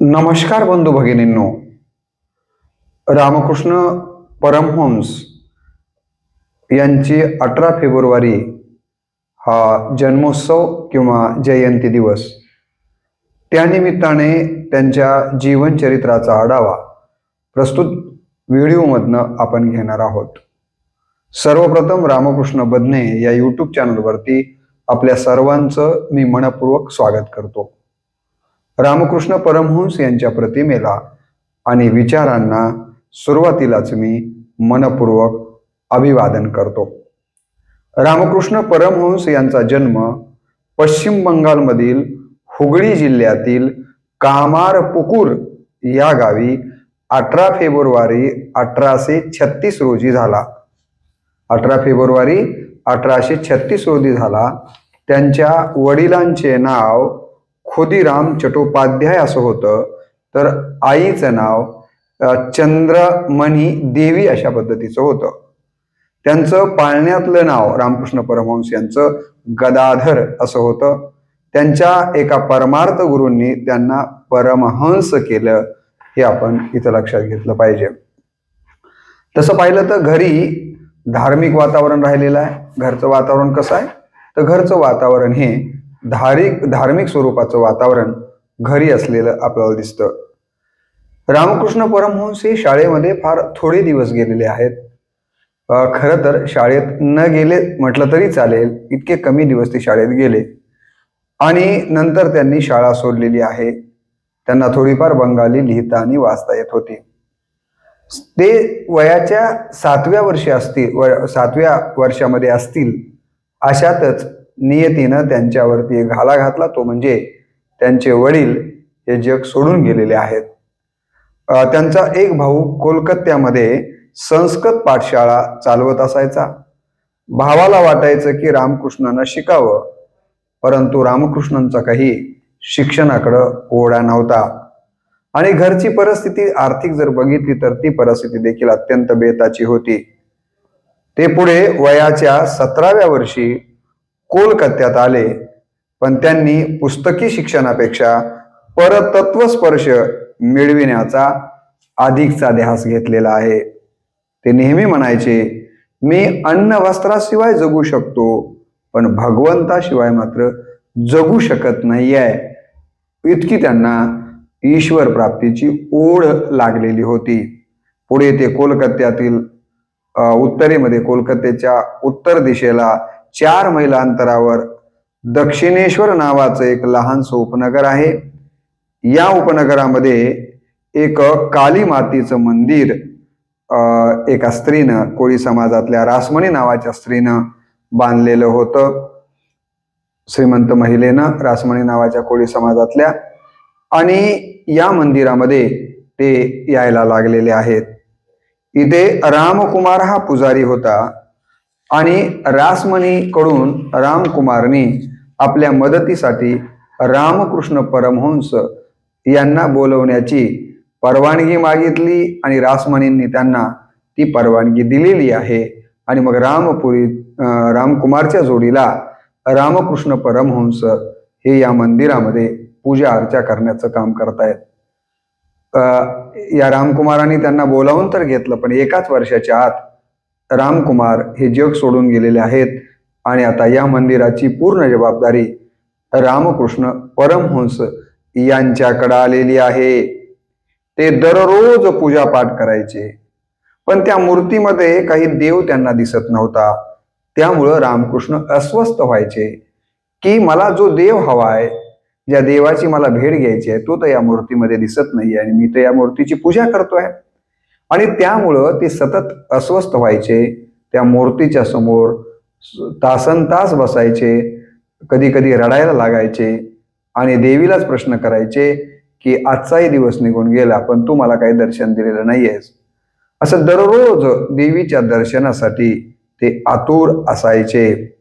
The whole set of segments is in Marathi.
नमस्कार बंधू भगिनींनो, रामकृष्ण परमहंस यांची 18 फेब्रुवारी हा जन्मोत्सव किंवा जयंती दिवस, त्यानिमित्ताने त्यांच्या जीवनचरित्राचा आढावा प्रस्तुत व्हिडिओमधनं आपण घेणार आहोत. सर्वप्रथम रामकृष्ण बदने या यूट्यूब चॅनलवरती आपल्या सर्वांचं मी मनपूर्वक स्वागत करतो. रामकृष्ण परमहंस यांच्या प्रतिमेला आणि विचारांना सुरुवातीलाच मी मनपूर्वक अभिवादन करतो. रामकृष्ण परमहंस यांचा जन्म पश्चिम बंगालमधील हुगळी जिल्ह्यातील कामारपुकुर या गावी 18 फेब्रुवारी 1836 रोजी झाला. 18 फेब्रुवारी 1836 रोजी झाला. त्यांच्या वडिलांचे नाव खुदीराम चट्टोपाध्याय असं होतं, तर आईचं नाव चंद्रमणी देवी अशा पद्धतीचं होतं. त्यांचं पाळण्यातलं नाव रामकृष्ण परमहंस यांचं गदाधर असं होतं. त्यांच्या एका परमार्थ गुरूंनी त्यांना परमहंस केलं, हे आपण इथं लक्षात घेतलं पाहिजे. तसं पाहिलं तर घरी धार्मिक वातावरण राहिलेलं आहे. घरचं वातावरण कसं आहे तर घरचं वातावरण हे धार्मिक स्वरूपाचं वातावरण घरी असलेलं आपल्याला दिसतं. रामकृष्ण परमहंस हे शाळेमध्ये फार थोडे दिवस गेलेले आहेत. खरं तर शाळेत न गेले म्हटलं तरी चालेल, इतके कमी दिवस ते शाळेत गेले आणि नंतर त्यांनी शाळा सोडलेली आहे. त्यांना थोडीफार बंगाली लिहिता आणि वाचता येत होती. ते वयाच्या 7व्या वर्षी असतील, 7व्या वर्षामध्ये असतील, अशातच नियतीनं त्यांच्यावरती एक घाला घातला. तो म्हणजे त्यांचे वडील हे जग सोडून गेलेले आहेत. त्यांचा एक भाऊ कोलकात्यामध्ये संस्कृत पाठशाळा चालवत असायचा. भावाला वाटायचं की रामकृष्णांना शिकावं, परंतु रामकृष्णांचा काही शिक्षणाकडं ओढा नव्हता आणि घरची परिस्थिती आर्थिक जर बघितली तर ती परिस्थिती देखील अत्यंत बेताची होती. ते पुढे वयाच्या 17व्या वर्षी कोलकात्यात आले, पण त्यांनी पुस्तकी शिक्षणापेक्षा परतत्वस्पर्श मिळविण्याचा अधिकचा ध्यास घेतलेला आहे. ते नेहमी म्हणायचे, मी अन्न वस्त्राशिवाय जगू शकतो, पण भगवंताशिवाय मात्र जगू शकत नाहीये. इतकी त्यांना ईश्वर प्राप्तीची ओढ लागलेली होती. पुढे ते कोलकात्यातील उत्तरेमध्ये कोलकात्याच्या उत्तर दिशेला 4 मैल अंतरावर दक्षिणेश्वर नावाचं एक लहानसं उपनगर आहे. या उपनगरामध्ये एक काली मातीचं मंदिर एका स्त्रीनं, कोळी समाजातल्या रासमणी नावाच्या स्त्रीनं बांधलेलं होतं. श्रीमंत महिलेनं, रासमणी नावाच्या कोळी समाजातल्या, आणि या मंदिरामध्ये ते यायला लागलेले आहेत. इथे रामकुमार हा पुजारी होता आणि रासमणीकडून रामकुमारनी आपल्या मदतीसाठी रामकृष्ण परमहंस यांना बोलवण्याची परवानगी मागितली आणि रासमणींनी त्यांना ती परवानगी दिलेली आहे. आणि मग रामकुमारच्या जोडीला रामकृष्ण परमहंस हे या मंदिरामध्ये पूजा अर्चा करण्याचं काम करतायत. या रामकुमारांनी त्यांना बोलावून तर घेतलं, पण एकाच वर्षाच्या आत रामकुमार हे जग सोडून गेलेले आहेत आणि आता या मंदिराची पूर्ण जबाबदारी रामकृष्ण परमहंस यांच्याकडे आलेली आहे. ते दररोज पूजापाठ करायचे, पण त्या मूर्तीमध्ये काही देव त्यांना दिसत नव्हता. त्यामुळं रामकृष्ण अस्वस्थ व्हायचे की मला जो देव हवाय, ज्या देवाची मला भेट घ्यायची आहे, तो तर या मूर्तीमध्ये दिसत नाहीये आणि मी तर या मूर्तीची पूजा करतोय. आणि त्यामुळं ते सतत अस्वस्थ व्हायचे. त्या मूर्तीच्या समोर तासनतास बसायचे, कधी कधी रडायला लागायचे आणि देवीलाच प्रश्न करायचे की आजचाही दिवस निघून गेला, पण तू मला काही दर्शन दिलेलं नाहीयेस. असं दररोज देवीच्या दर्शनासाठी ते आतुर असायचे.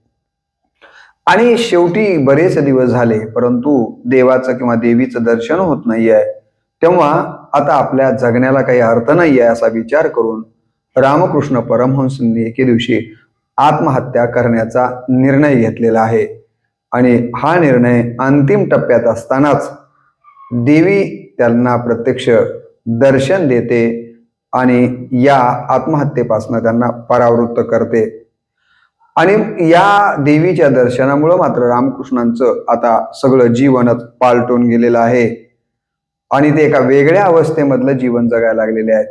आणि शेवटी बरेच दिवस झाले, परंतु देवाचं किंवा देवीचं दर्शन होत नाहीये. तेव्हा आता आपल्या जगण्याला काही अर्थ नाहीये असा विचार करून रामकृष्ण परमहंसांनी एके दिवशी आत्महत्या करण्याचा निर्णय घेतलेला आहे. आणि हा निर्णय अंतिम टप्प्यात असतानाच देवी त्यांना प्रत्यक्ष दर्शन देते आणि या आत्महत्येपासून त्यांना परावृत्त करते. आणि या देवीच्या दर्शनामुळे मात्र रामकृष्णांचं आता सगळं जीवनच पालटून गेलेलं आहे आणि ते एका वेगळ्या अवस्थेमधलं जीवन जगायला लागलेले आहेत.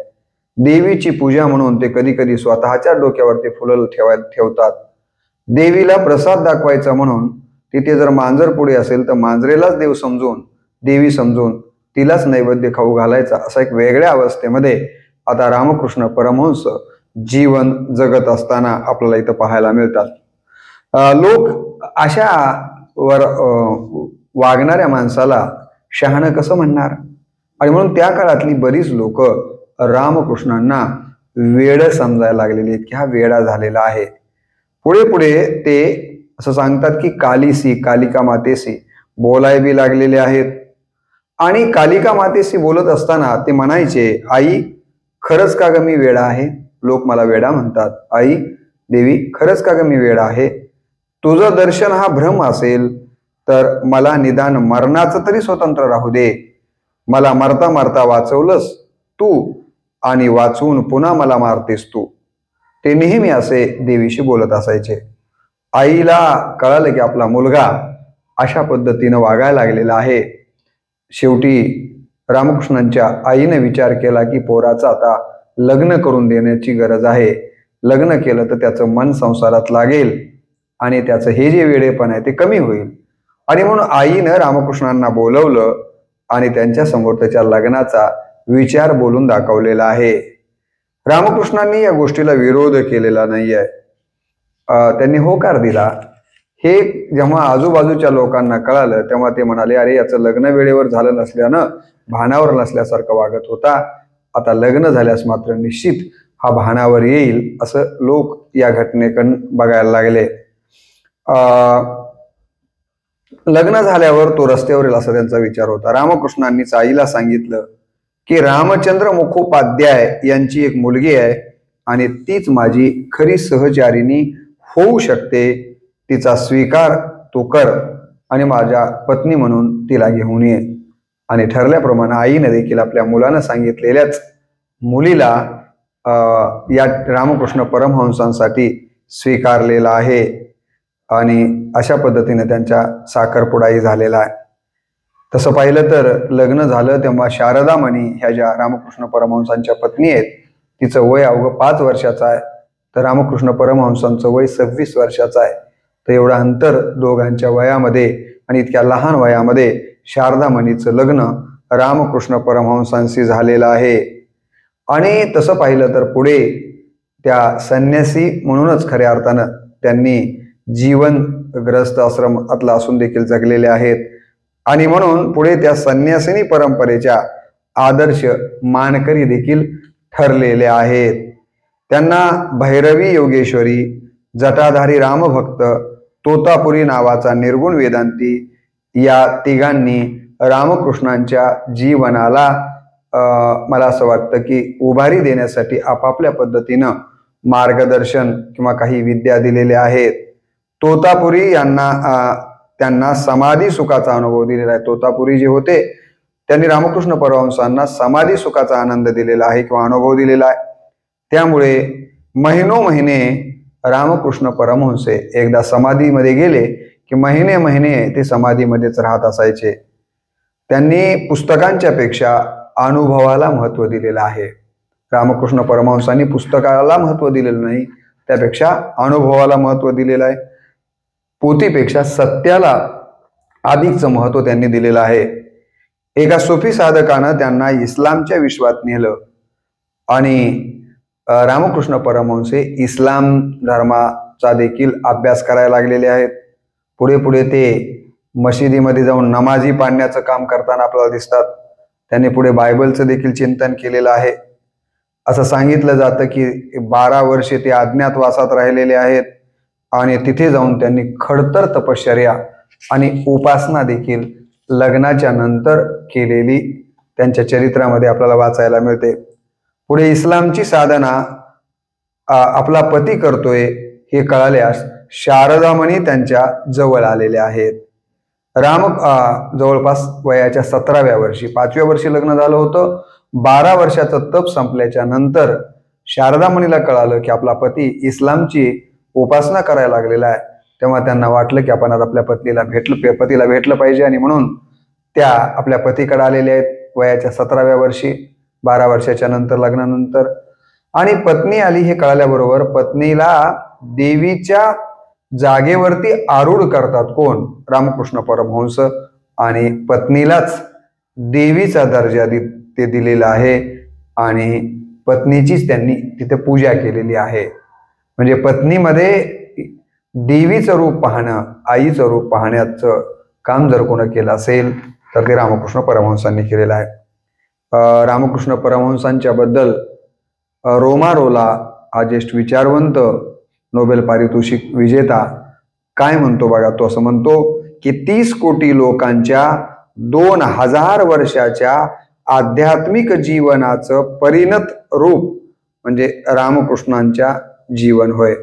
देवीची पूजा म्हणून ते कधी कधी स्वतःच्या डोक्यावरती फुलं ठेवतात. देवीला प्रसाद दाखवायचा म्हणून तिथे जर मांजर पुढे असेल तर मांजरेलाच देव समजून, देवी समजून तिलाच नैवेद्य खाऊ घालायचा, असा एक वेगळ्या अवस्थेमध्ये आता रामकृष्ण परमहंस जीवन जगत असताना आपल्याला इथं पाहायला मिळतात. लोक अशा वागणाऱ्या माणसाला शहाणं कसं म्हणणार, आणि म्हणून त्या काळातली बरीच लोक रामकृष्णांना वेड समजायला लागलेली आहेत की हा वेडा झालेला आहे. पुढे पुढे ते असं सांगतात की कालीसी, कालिका मातेसी बोलाय बी लागलेले आहेत. आणि कालिका मातेशी बोलत असताना ते म्हणायचे, आई खरंच का ग मी वेडा आहे? लोक मला वेडा म्हणतात. आई देवी खरंच का ग मी वेडा आहे? तुझं दर्शन हा भ्रम असेल तर मला निदान मरणाचं तरी स्वतंत्र राहू दे. मला मरता मरता वाचवलंस तू आणि वाचवून पुन्हा मला मारतेस तू. ते नेहमी असे देवीशी बोलत असायचे. आईला कळालं की आपला मुलगा अशा पद्धतीनं वागायला लागलेला आहे. शेवटी रामकृष्णांच्या आईने विचार केला की पोराचं आता लग्न करून देण्याची गरज आहे. लग्न केलं तर त्याचं मन संसारात लागेल आणि त्याचं हे जे वेडेपण आहे ते कमी होईल. आणि म्हणून आईनं रामकृष्णांना बोलवलं आणि त्यांच्या समोर त्याच्या लग्नाचा विचार बोलून दाखवलेला आहे. रामकृष्णांनी या गोष्टीला विरोध केलेला नाही आहे, त्यांनी होकार दिला. हे जेव्हा आजूबाजूच्या लोकांना कळालं तेव्हा ते म्हणाले, अरे याचं लग्न वेळेवर झालं नसल्यानं भानावर नसल्यासारखं वागत होता, आता लग्न झाल्यास मात्र निश्चित हा भानावर येईल, असं लोक या घटनेकडून बघायला लागले. लग्न झाल्यावर तो रस्त्यावर येईल असा त्यांचा विचार होता. रामकृष्णांनीच आईला सांगितलं की रामचंद्र मुखोपाध्याय यांची एक मुलगी आहे आणि तीच माझी खरी सहचारिणी होऊ शकते. तिचा स्वीकार तू कर आणि माझ्या पत्नी म्हणून तिला घेऊन ये. आणि ठरल्याप्रमाणे आईने देखील आपल्या मुलानं सांगितलेल्याच मुलीला या रामकृष्ण परमहंसांसाठी स्वीकारलेला आहे आणि अशा पद्धतीने त्यांच्या साखरपुडाही झालेला आहे. तसं पाहिलं तर लग्न झालं तेव्हा शारदामणी ह्या ज्या रामकृष्ण परमहंसांच्या पत्नी आहेत तिचं वय अवघं 5 वर्षाचं आहे, तर रामकृष्ण परमहंसांचं वय 26 वर्षाचं आहे. तर एवढं अंतर दोघांच्या वयामध्ये आणि इतक्या लहान वयामध्ये शारदामणीचं लग्न रामकृष्ण परमहंसांशी झालेलं आहे. आणि तसं पाहिलं तर पुढे त्या संन्यासी म्हणूनच खऱ्या अर्थानं त्यांनी जीवन ग्रस्त आश्रमातला असून देखील जगलेले आहेत आणि म्हणून पुढे त्या संन्यासिनी परंपरेच्या आदर्श मानकरी देखील ठरलेले आहेत. त्यांना भैरवी योगेश्वरी, जटाधारी रामभक्त, तोतापुरी नावाचा निर्गुण वेदांती या तिघांनी रामकृष्णांच्या जीवनाला मला असं वाटतं की उभारी देण्यासाठी आपापल्या पद्धतीनं मार्गदर्शन किंवा काही विद्या दिलेल्या आहेत. तोतापुरी त्यांना समाधी सुखाचा अनुभव दिलेला आहे. तोतापुरी जे होते त्यांनी रामकृष्ण परमहंसांना समाधी सुखाचा आनंद दिलेला आहे किंवा अनुभव दिलेला आहे. त्यामुळे महिने रामकृष्ण परमहंसे एकदा समाधीमध्ये गेले की महिने ते समाधीमध्येच राहत असायचे. त्यांनी पुस्तकांच्या पेक्षा अनुभवाला महत्त्व दिलेलं आहे. रामकृष्ण परमहंसांनी पुस्तकाला महत्त्व दिलेलं नाही, त्यापेक्षा अनुभवाला महत्त्व दिलेलं आहे. पोथीपेक्षा सत्याला अधिकचं महत्त्व त्यांनी दिलेलं आहे. एका सुफी साधकानं त्यांना इस्लामच्या विश्वात नेलं आणि रामकृष्ण परमहंसे इस्लाम धर्माचा देखील अभ्यास करायला लागलेले आहेत. पुढे ते मशिदीमध्ये जाऊन नमाजी पाडण्याचं काम करताना आपल्याला दिसतात. त्यांनी पुढे बायबलचं देखील चिंतन केलेलं आहे. असं सांगितलं जातं की 12 वर्षे ते अज्ञातवासात राहिलेले आहेत आणि तिथे जाऊन त्यांनी खडतर तपश्चर्या आणि उपासना देखील लग्नाच्या नंतर केलेली त्यांच्या चरित्रामध्ये आपल्याला वाचायला मिळते. पुढे इस्लामची साधना आपला पती करतोय हे कळाल्यास शारदामणी त्यांच्या जवळ आलेल्या आहेत. जवळपास वयाच्या 17व्या वर्षी, 5व्या वर्षी लग्न झालं होतं. 12 वर्षाचं तप संपल्याच्या नंतर शारदा मुनीला कळालं की आपला पती इस्लामची उपासना करायला लागलेला आहे. तेव्हा त्यांना वाटलं की आपण आपल्या पतीला भेटलं पाहिजे, आणि म्हणून त्या आपल्या पतीकडे आलेल्या आहेत वयाच्या 17व्या वर्षी, 12 वर्षाच्या नंतर लग्नानंतर. आणि पत्नी आली हे कळाल्याबरोबर पत्नीला देवीच्या जागेवरती आरूढ करतात कोण? रामकृष्ण परमहंस. आणि पत्नीलाच देवीचा दर्जा ते दिलेला आहे, आणि पत्नीचीच त्यांनी तिथे पूजा केलेली आहे. म्हणजे पत्नीमध्ये देवीचं रूप पाहणं, आईचं रूप पाहण्याचं काम जर कोणी केलं असेल तर ते रामकृष्ण परमहंसांनी केलेलं आहे. रामकृष्ण परमहंसांच्या बद्दल रोमारोला हा ज्येष्ठ विचारवंत नोबेल पारितोषिक विजेता काय म्हणतो बघा. तो असं म्हणतो की 30 कोटी लोकांच्या 2000 वर्षाच्या आध्यात्मिक जीवनाचं परिणत रूप म्हणजे रामकृष्णांच्या जीवन होय.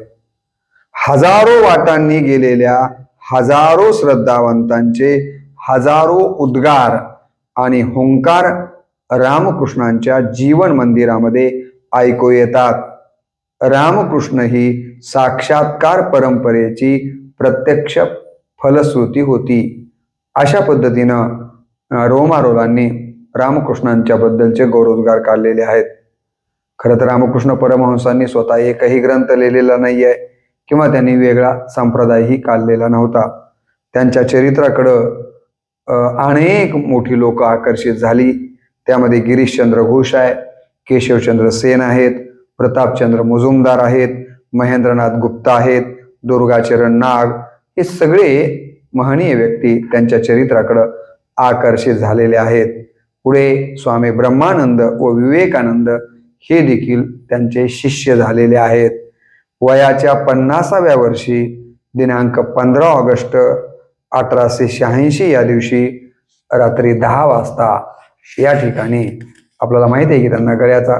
हजारो वाटांनी गेलेल्या हजारो श्रद्धावंतांचे हजारो उद्गार आणि हुंकार रामकृष्णांच्या जीवन मंदिरामध्ये ऐकू येतात. रामकृष्ण ही साक्षात्कार परंपरेची प्रत्यक्ष फलश्रुती होती. अशा पद्धतीनं रोमारोलांनी रामकृष्णांच्या बद्दलचे गौरवोद्गार काढलेले आहेत. खरं तर रामकृष्ण परमहंसांनी स्वतः एकही ग्रंथ लिहिलेला नाही आहे किंवा त्यांनी वेगळा संप्रदायही काढलेला नव्हता. त्यांच्या चरित्राकडं अनेक मोठी लोक आकर्षित झाली. त्यामध्ये गिरीशचंद्र घोष आहे, केशवचंद्र सेन आहेत, प्रतापचंद्र मुजुमदार आहेत, महेंद्रनाथ गुप्ता आहेत, दुर्गाचरण नाग, हे सगळे महनीय व्यक्ती त्यांच्या चरित्राकडं आकर्षित झालेले आहेत. पुढे स्वामी ब्रह्मानंद व विवेकानंद हे देखील त्यांचे शिष्य झालेले आहेत. वयाच्या 50व्या वर्षी दिनांक 15 ऑगस्ट 1886 या दिवशी रात्री 10 वाजता या ठिकाणी आपल्याला माहिती आहे की त्यांना गळ्याचा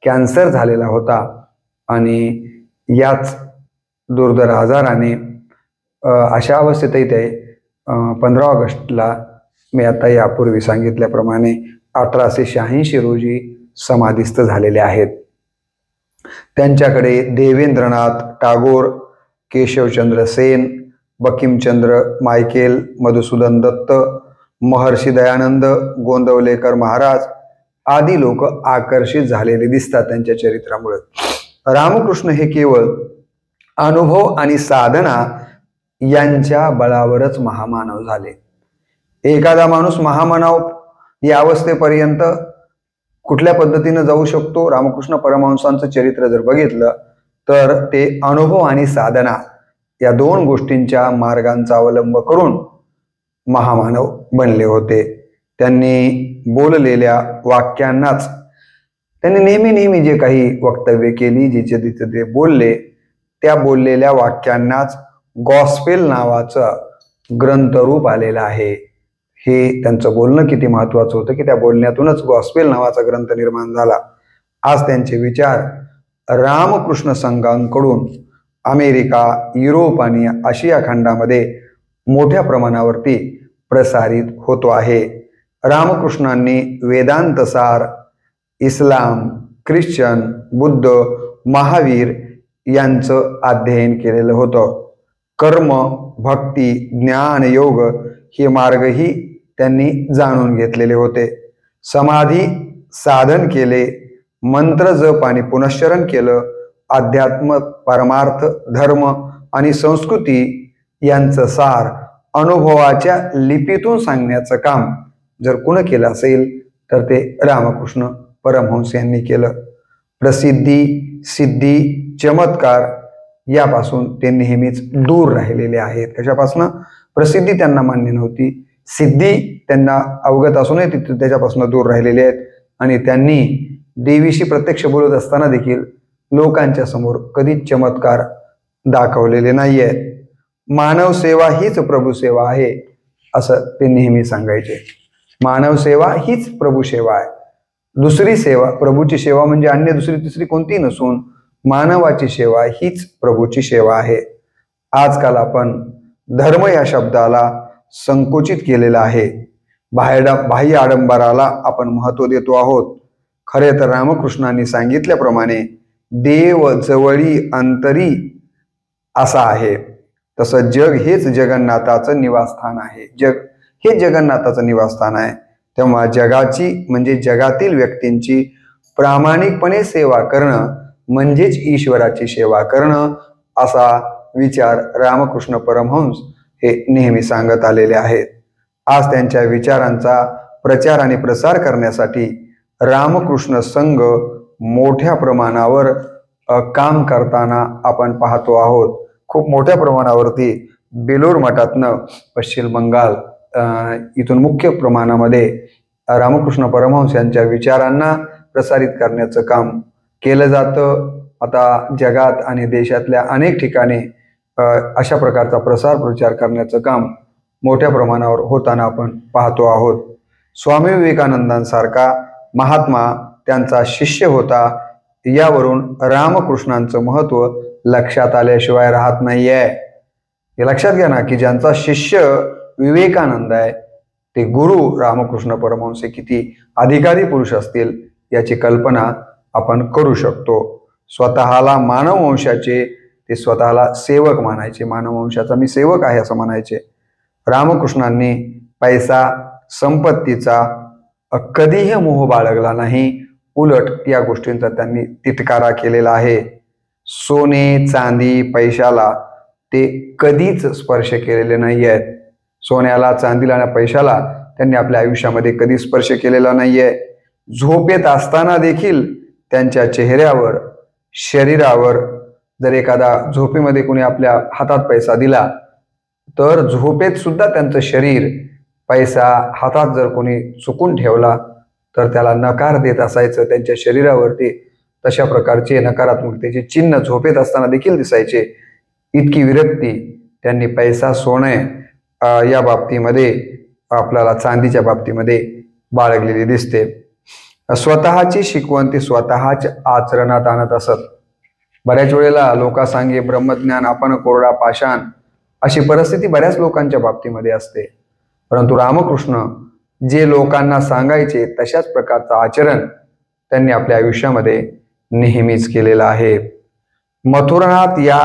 कॅन्सर झालेला होता, आणि याच दुर्धर आजाराने अशा अवस्थेतही ते 15 ऑगस्टला मी आता यापूर्वी सांगितल्याप्रमाणे 1886 रोजी समाधिस्थ झालेले आहेत. त्यांच्याकडे देवेंद्रनाथ टागोर, केशवचंद्र सेन, बंकिमचंद्र मायकेल, मधुसूदन दत्त, महर्षी दयानंद, गोंदवलेकर महाराज आदी लोक आकर्षित झालेले दिसतात त्यांच्या चरित्रामुळे. रामकृष्ण हे केवळ अनुभव आणि साधना यांच्या बळावरच महामानव झाले. एखादा माणूस महामानव या अवस्थेपर्यंत कुठल्या पद्धतीने जाऊ शकतो? रामकृष्ण परमहंसांचं चरित्र जर बघितलं तर ते अनुभव आणि साधना या 2 गोष्टींच्या मार्गांचा अवलंब करून महामानव बनले होते. त्यांनी बोललेल्या वाक्यांनाच, त्यांनी नेहमी जे काही वक्तव्य केली, जिथे तिथे ते बोलले, त्या बोललेल्या वाक्यांनाच गॉस्पेल नावाचं ग्रंथरूप आलेलं आहे. हे त्यांचं बोलणं किती महत्वाचं होतं की त्या बोलण्यातूनच गॉस्पेल नावाचा ग्रंथ निर्माण झाला. आज त्यांचे विचार रामकृष्ण संघांकडून अमेरिका, युरोप आणि आशिया खंडामध्ये मोठ्या प्रमाणावरती प्रसारित होतो आहे. रामकृष्णांनी वेदांत सार, इस्लाम, ख्रिश्चन, बुद्ध, महावीर यांचं अध्ययन केलेलं होतं. कर्म, भक्ती, ज्ञान, योग हे मार्गही त्यांनी जाणून घेतलेले होते. समाधी साधन केले, मंत्र जप आणि पुनश्चरण केलं. अध्यात्म, परमार्थ, धर्म आणि संस्कृती यांचं सार अनुभवाच्या लिपीतून सांगण्याचं काम जर कोण केलं असेल तर ते रामकृष्ण परमहंस यांनी केलं. प्रसिद्धी, सिद्धी, चमत्कार यापासून ते नेहमीच दूर राहिलेले आहेत. कशापासून? प्रसिद्धी त्यांना मान्य नव्हती, सिद्धी त्यांना अवगत असूनही ते त्याच्यापासून दूर राहिलेले आहेत. आणि त्यांनी देवीशी प्रत्यक्ष बोलत असताना देखील लोकांच्या समोर कधीच चमत्कार दाखवलेले नाही आहेत. मानव सेवा हीच प्रभू सेवा आहे असं ते नेहमी सांगायचे. मानव सेवा हीच प्रभू सेवा आहे. दुसरी सेवा, प्रभूची सेवा म्हणजे अन्य दुसरी तिसरी कोणती नसून मानवाची सेवा हीच प्रभूची सेवा आहे. आजकाल आपण धर्म या शब्दाला संकुचित केलेला आहे. बाह्य आडंबराला आपण महत्त्व देतो आहोत. खरे तर रामकृष्णांनी सांगितल्याप्रमाणे देव जवळी अंतरी असा आहे. तसं जग हेच जगन्नाथाचं निवासस्थान आहे. जग हे जगन्नाथाचं निवासस्थान आहे. तेव्हा जगाची म्हणजे जगातील व्यक्तींची प्रामाणिकपणे सेवा करणं म्हणजेच ईश्वराची सेवा करणं असा विचार रामकृष्ण परमहंस हे नेहमी सांगत आलेले आहेत. आज त्यांच्या विचारांचा प्रचार आणि प्रसार करण्यासाठी रामकृष्ण संघ मोठ्या प्रमाणावर काम करताना आपण पाहतो आहोत. खूप मोठ्या प्रमाणावरती बेलूर मठातनं पश्चिम बंगाल इथून मुख्य प्रमाणामध्ये रामकृष्ण परमहंस यांच्या विचारांना प्रसारित करण्याचं काम केलं जातं. आता जगात आणि देशातल्या अनेक ठिकाणी अशा प्रकारचा प्रसार प्रचार करण्याचं काम मोठ्या प्रमाणावर होताना आपण पाहतो आहोत. स्वामी विवेकानंदांसारखा महात्मा त्यांचा शिष्य होता, यावरून रामकृष्णांचं महत्त्व लक्षात आल्याशिवाय राहत नाहीये. हे लक्षात घ्या ना की ज्यांचा शिष्य विवेकानंद आहे ते गुरु रामकृष्ण परमहंस किती अधिकारी पुरुष असतील याची कल्पना आपण करू शकतो. स्वतःला मानव वंशाचे ते स्वतःला सेवक मानायचे. मानव वंशाचा मी सेवक आहे असं म्हणायचे. रामकृष्णांनी पैसा संपत्तीचा कधीही मोह बाळगला नाही. उलट या गोष्टींचा त्यांनी तिटकारा केलेला आहे. सोने चांदी पैशाला ते कधीच स्पर्श केलेले नाही आहेत. सोन्याला चांदीला आणि पैशाला त्यांनी आपल्या आयुष्यामध्ये कधी स्पर्श केलेला नाहीये. झोपेत असताना देखील त्यांच्या चेहऱ्यावर शरीरावर जर एखादा झोपेमध्ये कोणी आपल्या हातात पैसा दिला तर झोपेत सुद्धा त्यांचं शरीर पैसा हातात जर कोणी चुकून ठेवला तर त्याला नकार देत असायचं. त्यांच्या शरीरावरती तशा प्रकारचे नकारात्मकतेचे चिन्ह झोपेत असताना देखील दिसायचे. इतकी विरक्ती त्यांनी पैसा सोने या बाबतीमध्ये आपल्याला चांदीच्या बाबतीमध्ये बाळगलेली दिसते. स्वतःची शिकवण ते स्वतःच आचरणात आणत असत. बऱ्याच वेळेला लोकांसांगे ब्रह्मज्ञान आपण कोरडा पाषाण अशी परिस्थिती बऱ्याच लोकांच्या बाबतीमध्ये असते. परंतु रामकृष्ण जे लोकांना सांगायचे तशाच प्रकारचं आचरण त्यांनी आपल्या आयुष्यामध्ये नेहमीच केलेलं आहे. मथुरानाथ या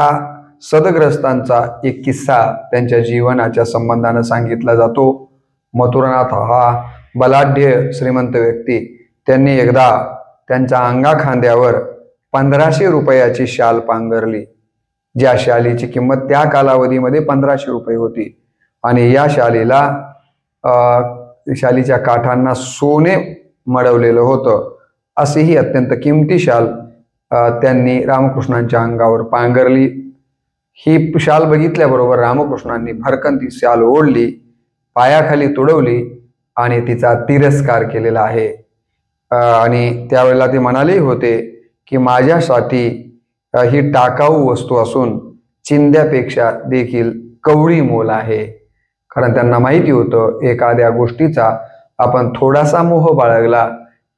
सदग्रस्तांचा एक किस्सा त्यांच्या जीवनाच्या संबंधानं सांगितला जातो. मथुरानाथ हा बलाढ्य श्रीमंत व्यक्ती. त्यांनी एकदा त्यांच्या अंगाखांद्यावर 1500 रुपयाची शाल पांघरली. ज्या शालीची किंमत त्या कालावधीमध्ये 1500 रुपये होती आणि या शालीच्या काठांना सोने मडवलेलं होतं. अशी ही अत्यंत किमती शाल त्यांनी रामकृष्णांच्या अंगावर पांघरली. ही शाल बघितल्याबरोबर रामकृष्णांनी भरकन ती शाल ओढली, पायाखाली तुडवली आणि तिचा तिरस्कार केलेला आहे. आणि त्यावेळेला ते म्हणाले होते की माझ्यासाठी ही टाकाऊ वस्तू असून चिंध्यापेक्षा देखील कवळी मोल आहे. कारण त्यांना माहिती होतं एखाद्या गोष्टीचा आपण थोडासा मोह बाळगला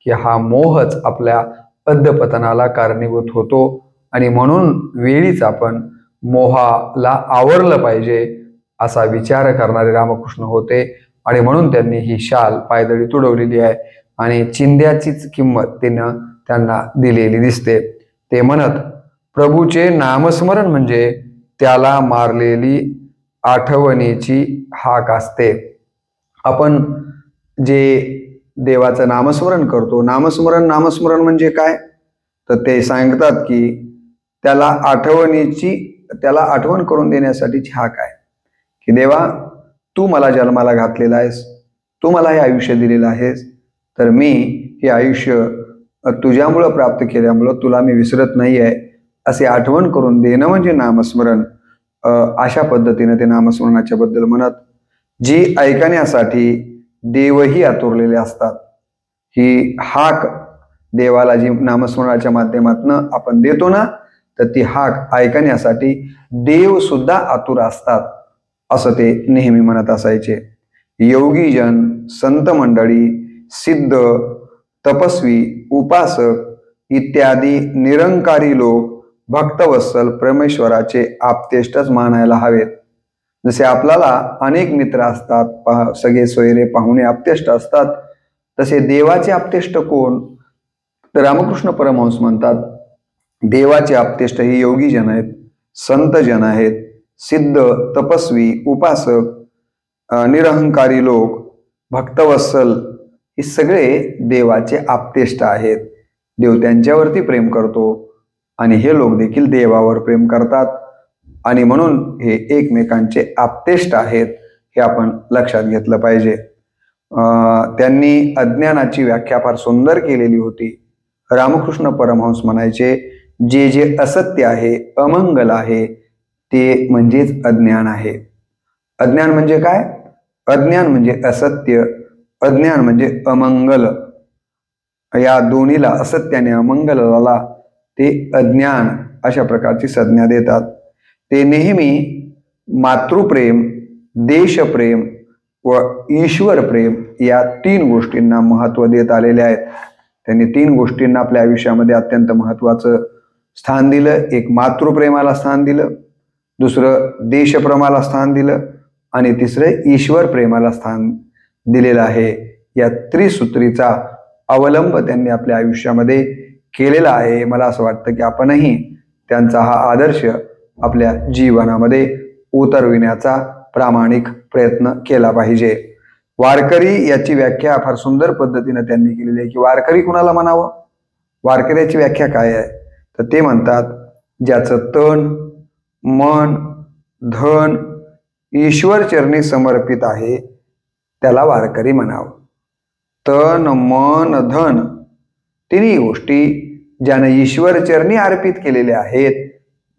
की हा मोहच आपल्या अधपतनाला कारणीभूत होतो आणि म्हणून वेळीच आपण मोहाला आवरलं पाहिजे असा विचार करणारे रामकृष्ण होते. आणि म्हणून त्यांनी ही शाल पायदळी तुडवलेली आहे आणि चिंध्याचीच किंमत त्यांना दिलेली दिसते. ते म्हणत प्रभूचे नामस्मरण म्हणजे त्याला मारलेली आठवणीची हाक असते. आपण जे देवाचं नामस्मरण करतो, नामस्मरण म्हणजे काय तर ते सांगतात की त्याला आठवण करून देण्यासाठीची हाक आहे की देवा तू मला जन्माला घातलेला आहेस, तू मला हे आयुष्य दिलेलं आहेस, तर मी हे आयुष्य तुझ्यामुळं प्राप्त केल्यामुळं तुला मी विसरत नाही आहे असे आठवण करून देणं म्हणजे नामस्मरण. अशा पद्धतीने ते नामस्मरणाच्या बद्दल म्हणत. जी ऐकण्यासाठी देवही आतुरलेले असतात. ही हाक देवाला जी नामस्मरणाच्या माध्यमातून आपण देतो ना तर ती हाक ऐकण्यासाठी देव सुद्धा आतुर असतात असं ते नेहमी म्हणत असायचे. योगीजन, संत मंडळी, सिद्ध, तपस्वी, उपासक इत्यादी निरंकारी लोक भक्तवत्सल परमेश्वराचे आपतेष्टच मानायला हवेत. जसे आपल्याला अनेक मित्र असतात, सगळे सोयरे पाहुणे आप्तेष्ट असतात, तसे देवाचे आप्तेष्ट कोण? तर रामकृष्ण परमहंस म्हणतात, देवाचे आप्तेष्ट हे योगी जन आहेत, संत जन आहेत, सिद्ध, तपस्वी, उपासक, निरहंकारी लोक, भक्तवत्सल, हे सगळे देवाचे आप्तेष्ट आहेत. देव त्यांच्यावरती प्रेम करतो आणि हे लोक देखील देवावर प्रेम करतात आणि म्हणून हे एकमेकांचे आप्तेष्ट आहेत, हे आपण लक्षात घेतलं पाहिजे. त्यांनी अज्ञानाची व्याख्या फार सुंदर केलेली होती. रामकृष्ण परमहंस म्हणायचे, जे जे असत्य आहे, अमंगल आहे, ते म्हणजेच अज्ञान आहे. अज्ञान म्हणजे काय? अज्ञान म्हणजे असत्य, अज्ञान म्हणजे अमंगल. या दोन्हीला, असत्याने अमंगलाला ते अज्ञान अशा प्रकारची संज्ञा देतात. ते नेहमी मातृप्रेम, देशप्रेम व ईश्वर प्रेम या 3 गोष्टींना महत्त्व देत आलेले आहेत. त्यांनी 3 गोष्टींना आपल्या आयुष्यामध्ये अत्यंत महत्त्वाचं स्थान दिलं. एक मातृप्रेमाला स्थान दिलं, दुसरं देशप्रेमाला स्थान दिलं आणि तिसरं ईश्वर प्रेमाला स्थान दिलेलं आहे. या त्रिसूत्रीचा अवलंब त्यांनी आपल्या आयुष्यामध्ये केलेला आहे. मला असं वाटतं की आपणही त्यांचा हा आदर्श आपल्या जीवनामध्ये उतरविण्याचा प्रामाणिक प्रयत्न केला पाहिजे. वारकरी याची व्याख्या फार सुंदर पद्धतीने त्यांनी केलेली आहे की वारकरी कुणाला म्हणावं? वारकऱ्याची व्याख्या काय आहे? तर ते म्हणतात, ज्याचं तन, मन, धन ईश्वर चरणी समर्पित आहे त्याला वारकरी म्हणावं. तन, मन, धन तिन्ही गोष्टी ज्याने ईश्वर चरणी अर्पित केलेल्या आहेत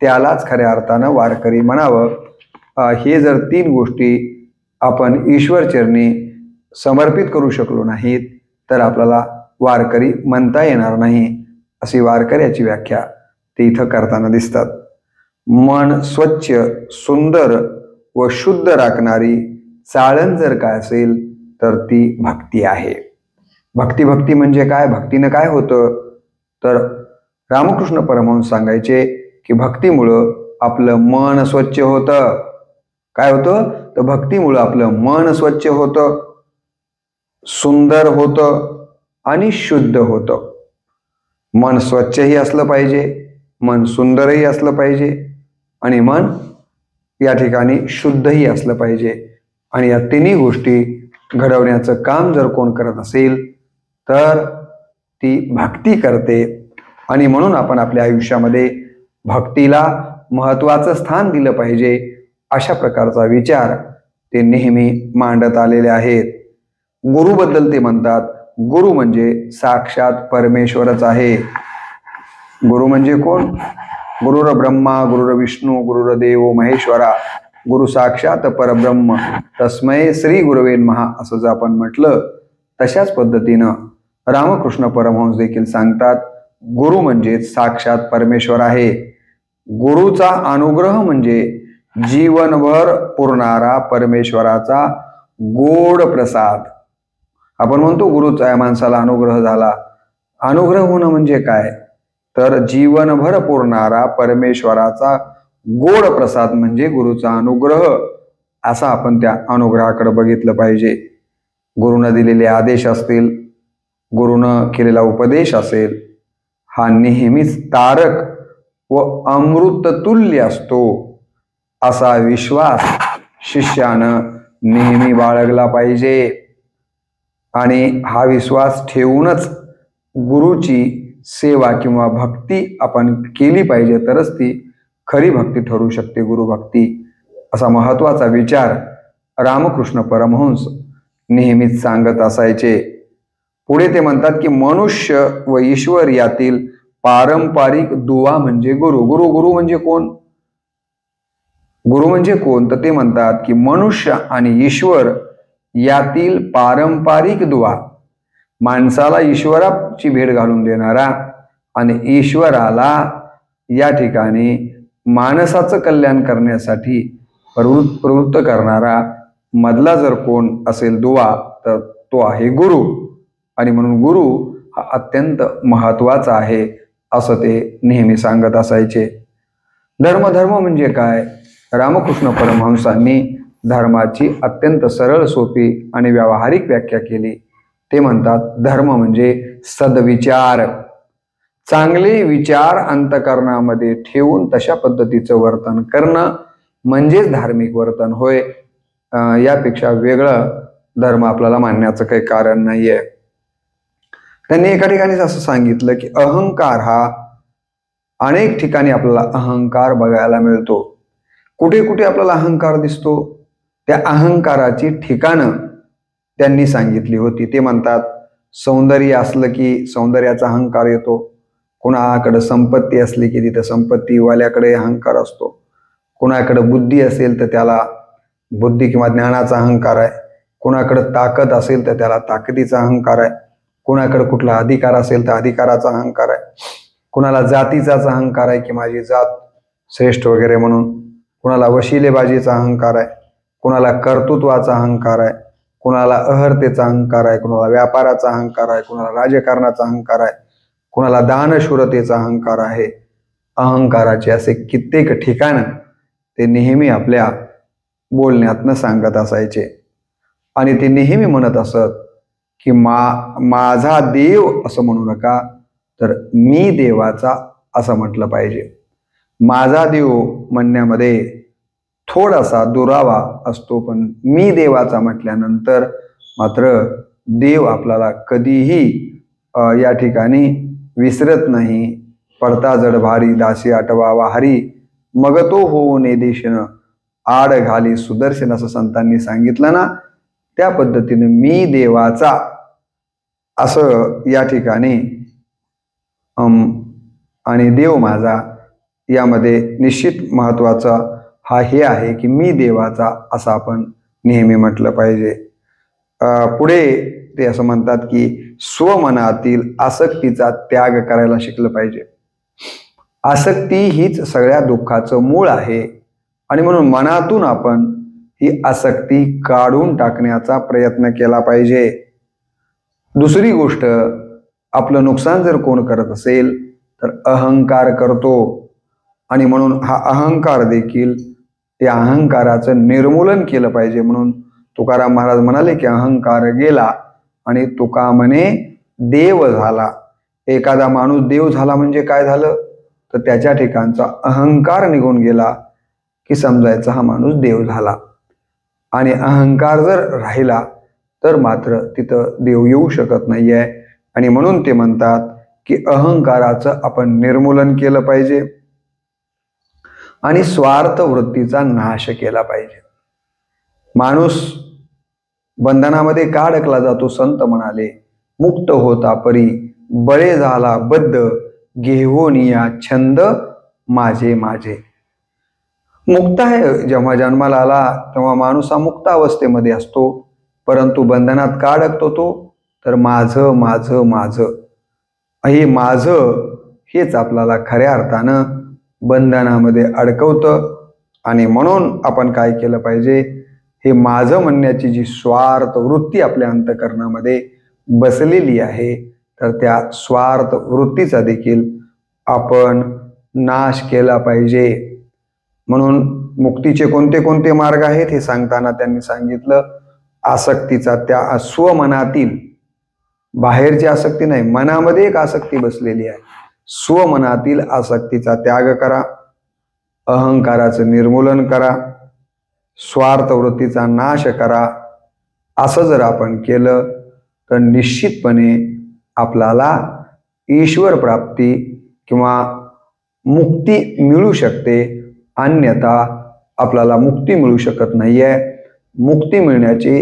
त्यालाच खऱ्या अर्थानं वारकरी म्हणावं. हे जर 3 गोष्टी आपण ईश्वर चरणी समर्पित करू शकलो नाहीत तर आपल्याला वारकरी म्हणता येणार नाही, अशी वारकऱ्याची व्याख्या ते इथं करताना दिसतात. मन स्वच्छ, सुंदर व शुद्ध राखणारी चाळण जर काय असेल तर ती भक्ती आहे. भक्ती म्हणजे काय? भक्तीनं काय होतं? तर रामकृष्ण परमहंस सांगायचे की भक्तीमुळं आपलं मन स्वच्छ होतं. काय होतं? तर भक्तीमुळं आपलं मन स्वच्छ होतं, सुंदर होतं आणि शुद्ध होतं. मन स्वच्छही असलं पाहिजे, मन सुंदरही असलं पाहिजे आणि मन या ठिकाणी शुद्धही असलं पाहिजे. आणि या तिन्ही गोष्टी घडवण्याचं काम जर कोण करत असेल तर ती भक्ती करते. आणि म्हणून आपण आपल्या आयुष्यामध्ये भक्तीला महत्त्वाचं स्थान दिलं पाहिजे, अशा प्रकारचा विचार ते नेहमी मांडत आलेले आहेत. गुरुबद्दल ते म्हणतात, गुरु म्हणजे साक्षात परमेश्वरच आहे. गुरु म्हणजे कोण? गुरुर ब्रह्मा गुरुर विष्णू गुरुर देवो महेश्वरा गुरु साक्षात परब्रह्म तस्मै श्री गुरवे नमः असं जर आपण म्हटलं, तशाच पद्धतीनं रामकृष्ण परमहंस देखील सांगतात, गुरु म्हणजे साक्षात परमेश्वर आहे. गुरुचा अनुग्रह म्हणजे जीवनभर पुरणारा परमेश्वराचा गोड प्रसाद. आपण म्हणतो गुरुचा या माणसाला अनुग्रह झाला. अनुग्रह होणं म्हणजे काय? तर जीवनभर पुरणारा परमेश्वराचा गोड प्रसाद म्हणजे गुरुचा अनुग्रह. असा आपण त्या अनुग्रहाकडे बघितलं पाहिजे. गुरुनं दिलेले आदेश असतील, गुरुनं केलेला उपदेश असेल, हा नेहमीच तारक व अमृततुल्य असतो, असा विश्वास शिष्यानं नेहमी बाळगला पाहिजे. आणि हा विश्वास ठेवूनच गुरुची सेवा किंवा भक्ती आपण केली पाहिजे, तरच ती खरी भक्ती ठरू शकते, गुरुभक्ती. असा महत्त्वाचा विचार रामकृष्ण परमहंस नेहमीच सांगत असायचे. पुढे ते म्हणतात की मनुष्य व ईश्वर यातील पारंपरिक दुवा म्हणजे गुरु. गुरु म्हणजे कोण? गुरु म्हणजे कोण? तर ते म्हणतात की मनुष्य आणि ईश्वर यातील पारंपरिक दुवा, माणसाला ईश्वराची भेट घालून देणारा आणि ईश्वराला या ठिकाणी माणसाचं कल्याण करण्यासाठी प्रवृत्त करणारा मधला जर कोण असेल दुवा तर तो आहे गुरु. आणि म्हणून गुरु हा अत्यंत महत्त्वाचा आहे असं ते नेहमी सांगत असायचे. धर्म म्हणजे काय? रामकृष्ण परमहंसांनी धर्माची अत्यंत सरळ सोपी आणि व्यावहारिक व्याख्या केली. ते म्हणतात धर्म म्हणजे सद्विचार, चांगले विचार अंतःकरणामध्ये ठेवून तशा पद्धतीचं वर्तन करणं म्हणजेच धार्मिक वर्तन होय. यापेक्षा वेगळं धर्म आपल्याला मानण्याचं काही कारण नाहीये. त्यांनी एका ठिकाणी असं सांगितलं की अहंकार हा अनेक ठिकाणी आपल्याला अहंकार बघायला मिळतो. कुठे कुठे आपल्याला अहंकार दिसतो, त्या अहंकाराची ठिकाणं त्यांनी सांगितली होती. ते म्हणतात सौंदर्य असलं की सौंदर्याचा अहंकार येतो, कुणाकडे संपत्ती असली की तिथं संपत्तीवाल्याकडे अहंकार असतो, कुणाकडे बुद्धी असेल तर त्याला बुद्धी किंवा ज्ञानाचा अहंकार आहे, कुणाकडे ताकद असेल तर त्याला ताकदीचा अहंकार आहे, कुणाकडे कुठला अधिकार असेल तर अधिकाराचा अहंकार आहे, कुणाला जातीचाच अहंकार आहे की माझी जात श्रेष्ठ वगैरे म्हणून, कुणाला वशिलेबाजीचा अहंकार आहे, कुणाला कर्तृत्वाचा अहंकार आहे, कुणाला अहर्तेचा अहंकार आहे, कुणाला व्यापाराचा अहंकार आहे, कुणाला राजकारणाचा अहंकार आहे, कुणाला दानशूरतेचा अहंकार आहे. अहंकाराचे असे कित्येक ठिकाण ते नेहमी आपल्या बोलण्यातनं सांगत असायचे आणि ते नेहमी म्हणत असत की माझा देव असं म्हणू नका, तर मी देवाचा असं म्हटलं पाहिजे. माझा देव म्हणण्यामध्ये थोडासा दुरावा असतो, पण मी देवाचा म्हटल्यानंतर मात्र देव आपल्याला कधीही या ठिकाणी विसरत नाही. पडता जड भारी दासी आठवावा हरी, मग तो होऊ नेदेशन आड घाली सुदर्शन, असं संतांनी सांगितलं ना. त्या पद्धतीने मी देवाचा असं या ठिकाणी आणि देव माझा यामध्ये निश्चित महत्वाचा हा हे आहे की मी देवाचा असं आपण नेहमी म्हटलं पाहिजे. पुढे ते असं म्हणतात की स्वमनातील आसक्तीचा त्याग करायला शिकलं पाहिजे. आसक्ती हीच सगळ्या दुःखाचं मूळ आहे आणि म्हणून मनातून आपण ही आसक्ती काढून टाकण्याचा प्रयत्न केला पाहिजे. दुसरी गोष्ट, आपलं नुकसान जर कोण करत असेल तर अहंकार करतो आणि म्हणून हा अहंकार देखील या अहंकाराचं निर्मूलन केलं पाहिजे. म्हणून तुकाराम महाराज म्हणाले की अहंकार गेला आणि तुका म्हणे देव झाला. एखादा माणूस देव झाला म्हणजे काय झालं, तर त्याच्या ठिकाणचा अहंकार निघून गेला की समजायचा हा माणूस देव झाला. आणि अहंकार जर राहिला तर मात्र तिथं देव येऊ शकत नाहीये. आणि म्हणून ते म्हणतात की अहंकाराचं आपण निर्मूलन केलं पाहिजे आणि स्वार्थ वृत्तीचा नाश केला पाहिजे. माणूस बंधनामध्ये का अडकला जातो? संत म्हणाले मुक्त होता परी बळे झाला बद्ध, घेऊन या छंद माझे माझे. मुक्त आहे, जेव्हा जन्माला आला तेव्हा माणूस हा मुक्त अवस्थेमध्ये असतो, परंतु बंधनात का अडकतो तो? तर माझं माझं माझं, हे माझं हेच आपल्याला खऱ्या अर्थानं बंधनामध्ये अडकवतं. आणि म्हणून आपण काय केलं पाहिजे, हे माझं म्हणण्याची जी स्वार्थ वृत्ती आपल्या अंतःकरणामध्ये बसलेली आहे, तर त्या स्वार्थ वृत्तीचा देखील आपण नाश केला पाहिजे. म्हणून मुक्तीचे कोणते कोणते मार्ग आहेत हे सांगताना त्यांनी सांगितलं, आसक्तीचा त्या स्वमनातील, बाहेरची आसक्ती नाही, मनामध्ये एक आसक्ती बसलेली आहे, स्वमनातील आसक्तीचा त्याग करा, अहंकाराचं निर्मूलन करा, स्वार्थ वृत्तीचा नाश करा. असं जर आपण केलं तर निश्चितपणे आपल्याला ईश्वर प्राप्ती किंवा मुक्ती मिळू शकते. अन्यथा आपल्याला मुक्ती मिळू शकत नाहीये. मुक्ती मिळण्याचे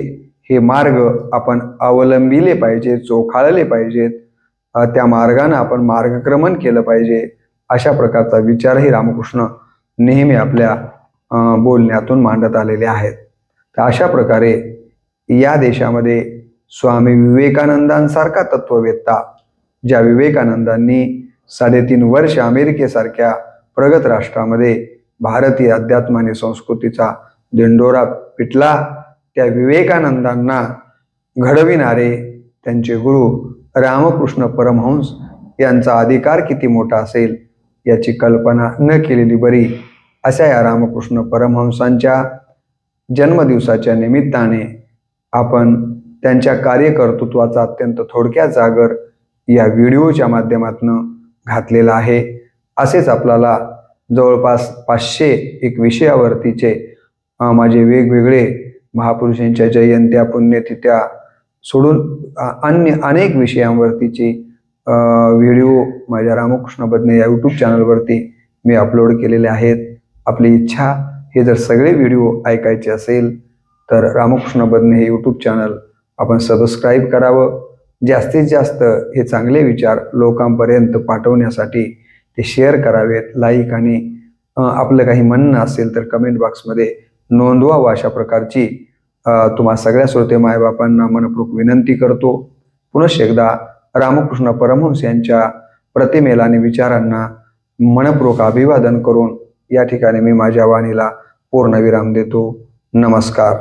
हे मार्ग आपण अवलंबिले पाहिजे, चोखाळले पाहिजेत, त्या मार्गाने आपण मार्गक्रमण केलं पाहिजे. अशा प्रकारचा विचारही रामकृष्ण नेहमी आपल्या बोलण्यातून मांडत आलेले आहेत. तर अशा प्रकारे या देशामध्ये स्वामी विवेकानंदांसारखा तत्ववेत्ता, ज्या विवेकानंदांनी 3.5 वर्ष अमेरिकेसारख्या प्रगत राष्ट्रामध्ये भारतीय अध्यात्म आणि संस्कृतीचा दिंडोरा पिटला, त्या विवेकानंदांना घडविणारे त्यांचे गुरु रामकृष्ण परमहंस यांचा अधिकार किती मोठा असेल याची कल्पना न केलेली बरी. अशा या रामकृष्ण परमहंसांच्या जन्मदिवसाच्या निमित्ताने आपण त्यांच्या कार्यकर्तृत्वाचा अत्यंत थोडक्यात जागर या व्हिडिओच्या माध्यमातून घातलेला आहे। असेच आपल्याला जवळपास 501 विषयावरतीचे माझे वेगवेगळे महापुरुषांच्या जयंत्या पुण्यतिथ्या सोडून अन्य अनेक विषयांवरतीचे व्हिडिओ माझ्या रामकृष्ण बदने या यूट्यूब चॅनलवरती मी अपलोड केलेले आहेत। आपली इच्छा हे जर सगळे व्हिडिओ ऐकायचे असेल तर रामकृष्ण बदने हे यूट्यूब चॅनल आपण सबस्क्राईब करावं। जास्तीत जास्त हे चांगले विचार लोकांपर्यंत पाठवण्यासाठी ते शेअर करावेत, लाईक आणि आपलं काही म्हणणं असेल तर कमेंट बॉक्समध्ये नोंदवावं अशा प्रकारची तुम्हा सगळ्या श्रोते मायबापांना मनपूर्वक विनंती करतो। पुनश्च एकदा रामकृष्ण परमहंस यांच्या प्रतिमेला आणि विचारांना मनपूर्वक अभिवादन करून या ठिकाणी मी माझ्या वाणीला पूर्णविराम देतो। नमस्कार।